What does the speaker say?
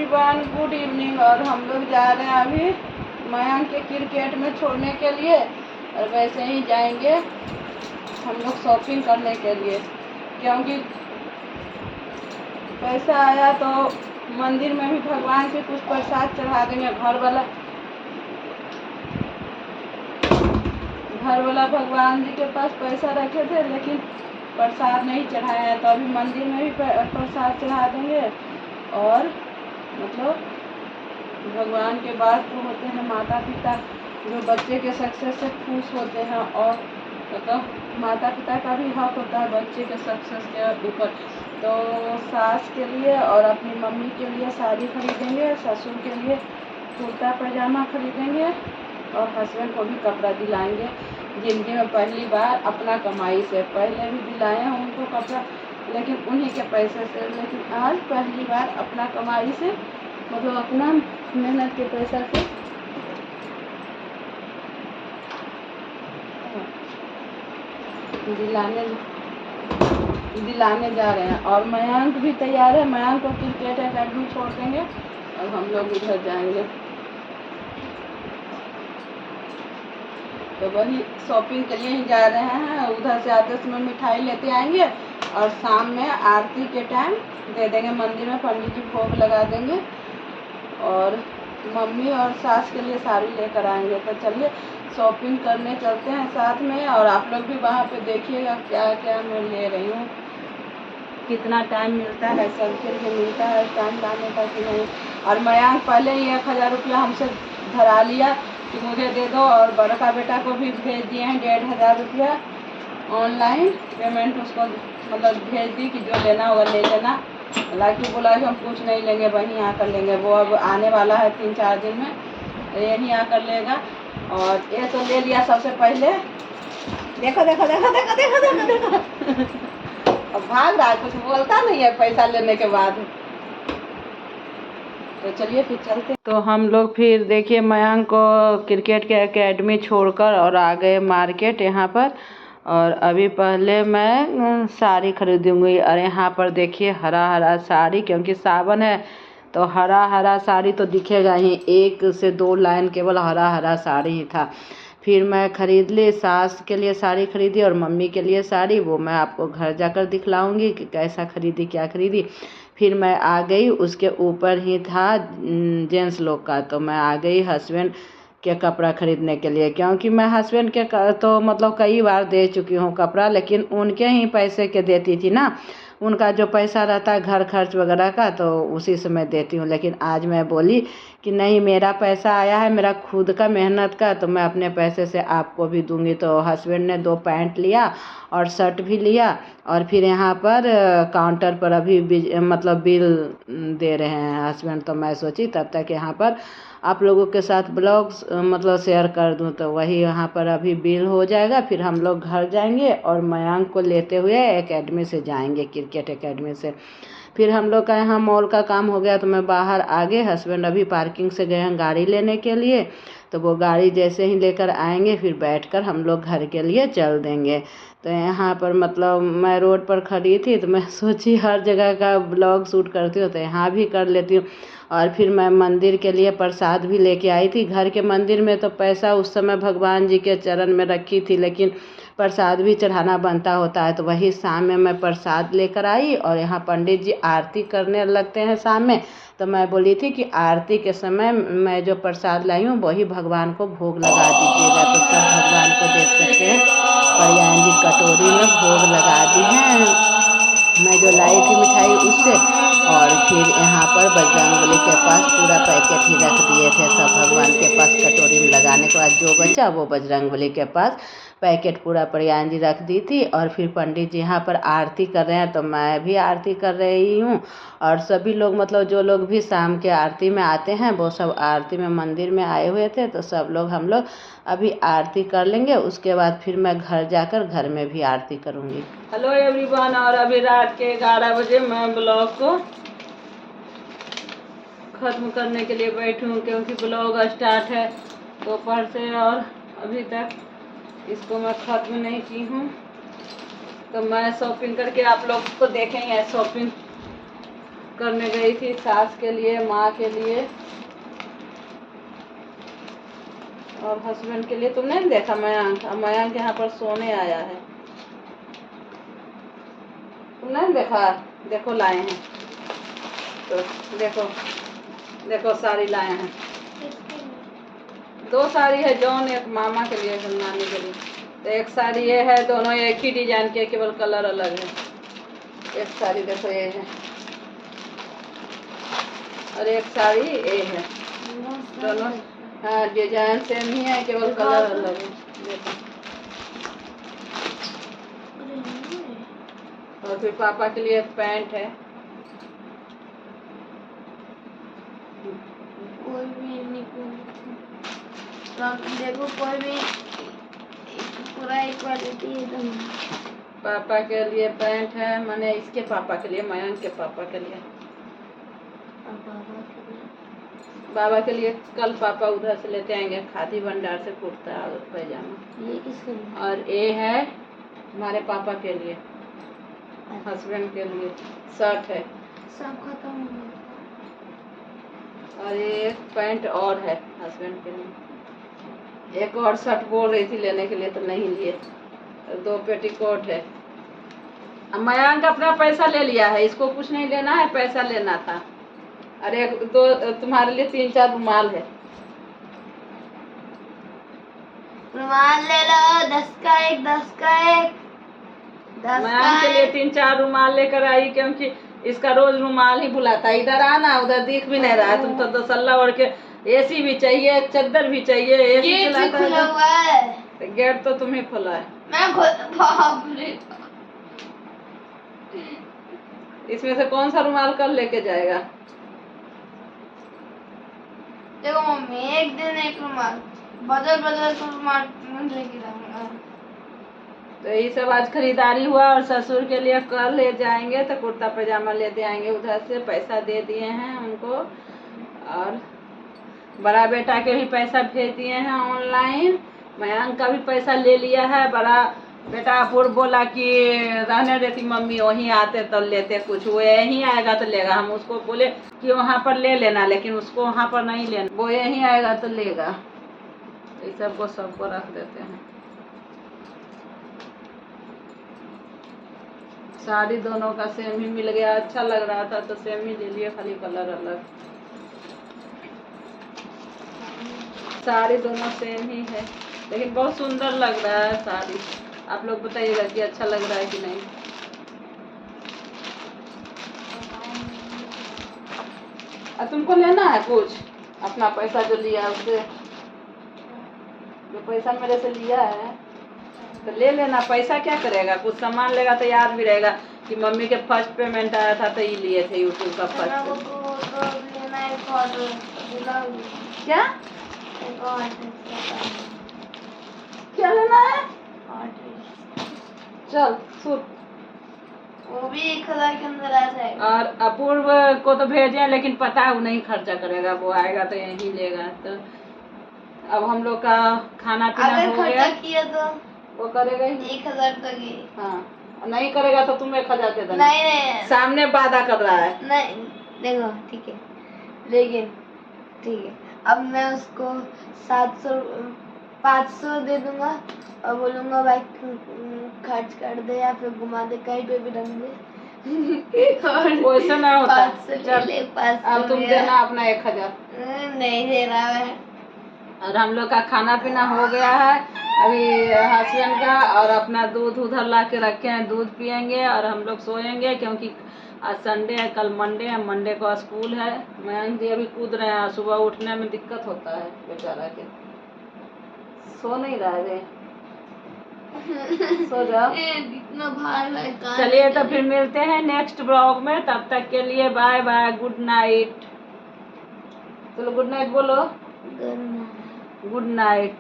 Everyone, good evening. और हम लोग जा रहे हैं अभी मयंक के क्रिकेट में छोड़ने के लिए, और वैसे ही जाएंगे हम लोग शॉपिंग करने के लिए, क्योंकि पैसा आया तो मंदिर में भी भगवान के कुछ प्रसाद चढ़ा देंगे। घर वाला भगवान जी के पास पैसा रखे थे लेकिन प्रसाद नहीं चढ़ाया है, तो अभी मंदिर में भी प्रसाद चढ़ा देंगे। और मतलब भगवान के बाद तो होते हैं माता पिता, जो बच्चे के सक्सेस से खुश होते हैं, और मतलब माता पिता का भी हक होता है बच्चे के सक्सेस के ऊपर। तो सास के लिए और अपनी मम्मी के लिए साड़ी खरीदेंगे, ससुर के लिए कुर्ता पजामा खरीदेंगे, और हस्बैंड को भी कपड़ा दिलाएंगे। जिंदगी में पहली बार अपना कमाई से, पहले भी दिलाए हैं उनको कपड़ा लेकिन उन्हीं के पैसे से, लेकिन आज पहली बार अपना कमाई से, मतलब अपना मेहनत के पैसा से दिलाने जा रहे हैं। और मयंक भी तैयार है, मयंक को क्रिकेट अकेडमी छोड़ देंगे और हम लोग इधर जाएंगे। तो वही शॉपिंग के लिए ही जा रहे हैं। उधर से आते समय मिठाई लेते आएंगे और शाम में आरती के टाइम दे देंगे मंदिर में, पंडित जी भोग लगा देंगे, और मम्मी और सास के लिए साड़ी लेकर आएंगे। तो चलिए शॉपिंग करने चलते हैं साथ में, और आप लोग भी वहाँ पे देखिएगा क्या क्या मैं ले रही हूँ, कितना टाइम मिलता है, सब के लिए मिलता है टाइम लाने का कि नहीं। और मयंक पहले ही 1000 रुपया हमसे धरा लिया कि मुझे दे दो, और बड़का बेटा को भी भेज दिए हैं 1500 रुपया ऑनलाइन पेमेंट, उसको मतलब भेज दी कि जो लेना होगा ले लेना। हालांकि बोला कि हम कुछ नहीं लेंगे, वहीं आकर लेंगे। वो अब आने वाला है 3-4 दिन में, यहीं आकर लेगा। और ये तो ले लिया सबसे पहले, देखो देखो देखो देखो देखो देखो देखो अब भाग रहा है, कुछ बोलता नहीं है पैसा लेने के बाद। तो चलिए फिर चलते। तो हम लोग फिर देखिए मयंक को क्रिकेट के एकेडमी छोड़कर और आ गए मार्केट यहाँ पर। और अभी पहले मैं साड़ी खरीदूंगी, और यहाँ पर देखिए हरा हरा साड़ी, क्योंकि सावन है तो हरा हरा साड़ी तो दिखेगा ही, 1 से 2 लाइन केवल हरा हरा साड़ी ही था। फिर मैं खरीद ली, सास के लिए साड़ी खरीदी और मम्मी के लिए साड़ी, वो मैं आपको घर जाकर दिखलाऊंगी कि कैसा खरीदी क्या खरीदी। फिर मैं आ गई, उसके ऊपर ही था जेंट्स लोग का, तो मैं आ गई हस्बैंड के कपड़ा खरीदने के लिए, क्योंकि मैं हस्बैंड के तो मतलब कई बार दे चुकी हूँ कपड़ा, लेकिन उनके ही पैसे के देती थी ना, उनका जो पैसा रहता है घर खर्च वगैरह का, तो उसी से मैं देती हूँ। लेकिन आज मैं बोली कि नहीं, मेरा पैसा आया है, मेरा खुद का मेहनत का, तो मैं अपने पैसे से आपको भी दूंगी। तो हस्बैंड ने 2 पैंट लिया और शर्ट भी लिया, और फिर यहाँ पर काउंटर पर अभी मतलब बिल दे रहे हैं हस्बैंड। तो मैं सोची तब तक यहाँ पर आप लोगों के साथ ब्लॉग मतलब शेयर कर दूं, तो वही यहाँ पर अभी बिल हो जाएगा। फिर हम लोग घर जाएंगे और मयंक को लेते हुए एकेडमी से जाएंगे, क्रिकेट एकेडमी से। फिर हम लोग का यहाँ मॉल का काम हो गया तो मैं बाहर आ गए, हस्बैंड अभी पार्किंग से गए हैं गाड़ी लेने के लिए। तो वो गाड़ी जैसे ही लेकर आएंगे फिर बैठकर हम लोग घर के लिए चल देंगे। तो यहाँ पर मतलब मैं रोड पर खड़ी थी, तो मैं सोची हर जगह का ब्लॉग शूट करती हूँ तो यहाँ भी कर लेती हूँ। और फिर मैं मंदिर के लिए प्रसाद भी लेके आई थी। घर के मंदिर में तो पैसा उस समय भगवान जी के चरण में रखी थी, लेकिन प्रसाद भी चढ़ाना बनता होता है, तो वही शाम में मैं प्रसाद लेकर आई। और यहाँ पंडित जी आरती करने लगते हैं शाम में, तो मैं बोली थी कि आरती के समय मैं जो प्रसाद लाई हूँ वही भगवान को भोग लगा दीजिएगा। तो सब भगवान को देख सकते हैं, कल्याण जी कटोरी में भोग लगा दी हैं मैं जो लाई थी मिठाई उससे। और फिर यहाँ पर बजरंगबली के पास पूरा पैकेट ही रख दिए थे सब भगवान के पास, कटोरी में लगाने के बाद जो बचा वो बजरंगबली के पास पैकेट पूरा कल्याण जी रख दी थी। और फिर पंडित जी यहाँ पर आरती कर रहे हैं, तो मैं भी आरती कर रही हूँ। और सभी लोग मतलब जो लोग भी शाम के आरती में आते हैं वो सब आरती में मंदिर में आए हुए थे, तो सब लोग हम लोग अभी आरती कर लेंगे, उसके बाद फिर मैं घर जाकर घर में भी आरती करूँगी। हेलो एवरीवन, और अभी रात के 11 बजे मैं ब्लॉग को ख़त्म करने के लिए बैठी हूँ, क्योंकि ब्लॉग स्टार्ट है दोपहर से और अभी तक इसको मैं ख़त्म नहीं की हूँ। तो मैं शॉपिंग करके आप लोग को देखेंगे शॉपिंग करने गई थी सास के लिए, माँ के लिए और हस्बैंड के लिए। तुमने नहीं देखा मयंक? मयंक यहाँ पर सोने आया है, तुमने नहीं देखा? देखो लाए हैं, तो देखो देखो साड़ी लाए हैं। 2 साड़ी है, जौन एक मामा के लिए, एक नानी के लिए। तो एक साड़ी ये है, दोनों एक ही डिजाइन के, केवल कलर अलग है। एक साड़ी देखो ये है और एक साड़ी ये है, दोनों हाँ डिजाइन सेम ही है, केवल कलर अलग है। देखो, और फिर पापा के लिए पैंट है। कोई भी देखो, कोई भी पूरा इक्वालिटी एकदम। पापा के लिए पैंट है, मैंने इसके पापा के लिए, मयंक के पापा के लिए। बाबा के लिए कल पापा उधर से लेते आएंगे, खादी भंडार से कुर्ता और पैजामा। ये किसके लिए? और ये है हमारे पापा के लिए, हस्बैंड के लिए शर्ट है। सब खत्म हो गया। और ये पैंट और है हस्बैंड के लिए। एक और शर्ट बोल रही थी लेने के लिए तो नहीं लिए। 2 पेटीकोट है। मयंक अपना पैसा ले लिया है, इसको कुछ नहीं लेना है, पैसा लेना था। अरे 2 तुम्हारे लिए 3-4 रुमाल है। रुमाल ले लो, 10 का एक, 10 का एक, 10 मयंक के लिए 3-4 रुमाल लेकर आई, क्योंकि इसका रोज रुमाल ही भुलाता है। इधर आना, उधर दिख भी नहीं रहा है। तुम तो दसल्ला ओढ़ के, एसी भी चाहिए, चद्दर भी चाहिए, एसी चलाता है। खुला हुआ है। गेट तो तुम्हें खुला है। मैं बाप रे, इसमें से कौन सा रुमाल कल लेके जाएगा? देखो मम्मी, एक दिन एक रुमाल बदल बदल कर रुमाल लेके जाऊंगा। तो यही सब आज खरीदारी हुआ। और ससुर के लिए कल ले जाएंगे तो कुर्ता पैजामा लेते आएंगे, उधर से पैसा दे दिए हैं उनको। और बड़ा बेटा के भी पैसा भेज दिए हैं ऑनलाइन। मयंक का भी पैसा ले लिया है। बड़ा बेटा अपूर्व बोला कि रहने देती मम्मी, वहीं आते तो लेते कुछ, वो यहीं आएगा तो लेगा। हम उसको बोले कि वहाँ पर ले लेना, लेकिन उसको वहाँ पर नहीं लेना, वो यहीं आएगा तो लेगा। तो इस सबको रख देते हैं। साड़ी दोनों का सेम ही मिल गया, अच्छा लग रहा था तो सेम ही ले लिए, खाली कलर अलग। साड़ी दोनों सेम ही है, लेकिन बहुत सुंदर लग रहा है साड़ी। आप लोग बताइएगा कि अच्छा लग रहा है कि नहीं। तुमको लेना है कुछ? अपना पैसा जो लिया उससे, जो पैसा मेरे से लिया है तो ले लेना। पैसा क्या करेगा, कुछ सामान लेगा तो याद भी रहेगा कि मम्मी के फर्स्ट पेमेंट आया था तो ये लिए थे यूट्यूब का फर्स्ट क्या क्या लेना है? चल सूट, वो भी 1000 के अंदर आ जाएगा। और अपूर्व को तो भेजे, लेकिन पता है वो नहीं खर्चा करेगा, वो आएगा तो यहीं लेगा। तो अब हम लोग का खाना पीना हो गया। खर्चा किया तो वो करेगा ही। 1000 तक ही। हाँ, नहीं करेगा तो तुम 1000 दे देना। नहीं सामने वादा कर रहा है। नहीं, देखो ठीक है, लेकिन ठीक है, अब मैं उसको 500 दे दूंगा और बोलूंगा भाई खर्च कर दे या फिर घुमा दे, कहीं पे भी रख दे। वैसे ना होता। 500 ले, 500 अब तुम देना अपना 1000। नहीं दे रहा है। और हम लोग का खाना पीना हो गया है अभी हस्बैंड का, और अपना दूध उधर ला के रखे हैं, दूध पियेंगे और हम लोग सोएंगे, क्योंकि आज संडे है, कल मंडे है, मंडे को स्कूल है। मयंक जी अभी कूद रहे हैं, सुबह उठने में दिक्कत होता है बेचारा के, सो नहीं रहा है। सो जाओ। इतना भार है। चलिए तो फिर मिलते हैं नेक्स्ट ब्लॉग में, तब तक के लिए बाय बाय, गुड नाइट। चलो गुड नाइट बोलो। Good night. Good night.